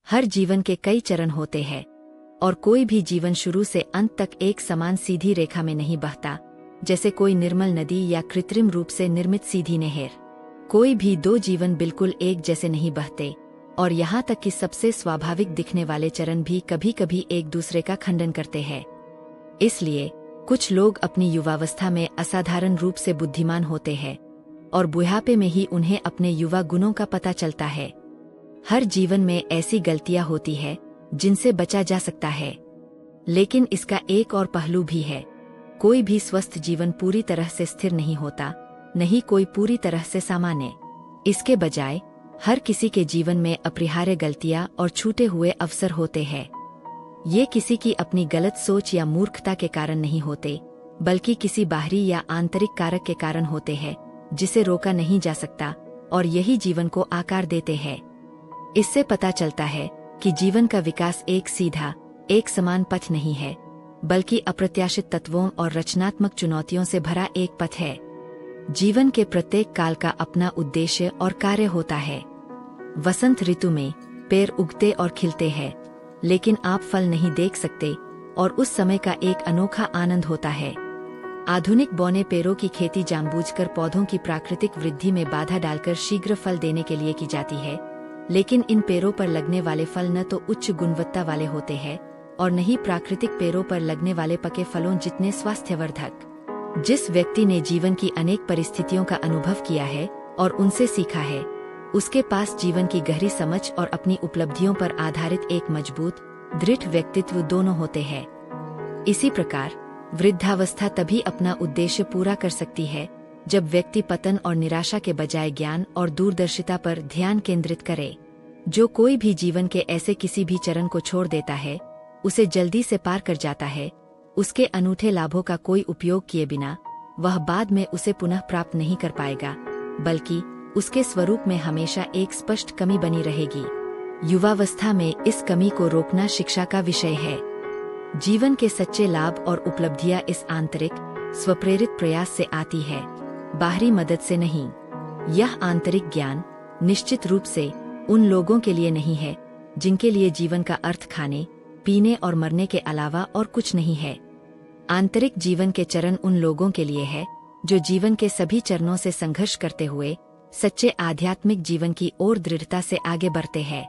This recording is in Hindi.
हर जीवन के कई चरण होते हैं और कोई भी जीवन शुरू से अंत तक एक समान सीधी रेखा में नहीं बहता, जैसे कोई निर्मल नदी या कृत्रिम रूप से निर्मित सीधी नहर। कोई भी दो जीवन बिल्कुल एक जैसे नहीं बहते और यहाँ तक कि सबसे स्वाभाविक दिखने वाले चरण भी कभी कभी एक दूसरे का खंडन करते हैं। इसलिए कुछ लोग अपनी युवावस्था में असाधारण रूप से बुद्धिमान होते हैं और बुढ़ापे में ही उन्हें अपने युवा गुणों का पता चलता है। हर जीवन में ऐसी गलतियां होती है जिनसे बचा जा सकता है, लेकिन इसका एक और पहलू भी है। कोई भी स्वस्थ जीवन पूरी तरह से स्थिर नहीं होता, नहीं कोई पूरी तरह से सामान्य। इसके बजाय हर किसी के जीवन में अपरिहार्य गलतियां और छूटे हुए अवसर होते हैं। ये किसी की अपनी गलत सोच या मूर्खता के कारण नहीं होते, बल्कि किसी बाहरी या आंतरिक कारक के कारण होते हैं जिसे रोका नहीं जा सकता, और यही जीवन को आकार देते हैं। इससे पता चलता है कि जीवन का विकास एक सीधा, एक समान पथ नहीं है, बल्कि अप्रत्याशित तत्वों और रचनात्मक चुनौतियों से भरा एक पथ है। जीवन के प्रत्येक काल का अपना उद्देश्य और कार्य होता है। वसंत ऋतु में पेड़ उगते और खिलते हैं, लेकिन आप फल नहीं देख सकते, और उस समय का एक अनोखा आनंद होता है। आधुनिक बौने पेड़ों की खेती जानबूझकर पौधों की प्राकृतिक वृद्धि में बाधा डालकर शीघ्र फल देने के लिए की जाती है, लेकिन इन पेड़ों पर लगने वाले फल न तो उच्च गुणवत्ता वाले होते हैं और न ही प्राकृतिक पेड़ों पर लगने वाले पके फलों जितने स्वास्थ्यवर्धक। जिस व्यक्ति ने जीवन की अनेक परिस्थितियों का अनुभव किया है और उनसे सीखा है, उसके पास जीवन की गहरी समझ और अपनी उपलब्धियों पर आधारित एक मजबूत, दृढ़ व्यक्तित्व दोनों होते हैं। इसी प्रकार वृद्धावस्था तभी अपना उद्देश्य पूरा कर सकती है जब व्यक्ति पतन और निराशा के बजाय ज्ञान और दूरदर्शिता पर ध्यान केंद्रित करे। जो कोई भी जीवन के ऐसे किसी भी चरण को छोड़ देता है, उसे जल्दी से पार कर जाता है, उसके अनूठे लाभों का कोई उपयोग किए बिना वह बाद में उसे पुनः प्राप्त नहीं कर पाएगा, बल्कि उसके स्वरूप में हमेशा एक स्पष्ट कमी बनी रहेगी। युवावस्था में इस कमी को रोकना शिक्षा का विषय है। जीवन के सच्चे लाभ और उपलब्धियां इस आंतरिक, स्वप्रेरित प्रयास से आती है, बाहरी मदद से नहीं। यह आंतरिक ज्ञान निश्चित रूप से उन लोगों के लिए नहीं है जिनके लिए जीवन का अर्थ खाने, पीने और मरने के अलावा और कुछ नहीं है। आंतरिक जीवन के चरण उन लोगों के लिए है जो जीवन के सभी चरणों से संघर्ष करते हुए सच्चे आध्यात्मिक जीवन की ओर दृढ़ता से आगे बढ़ते हैं।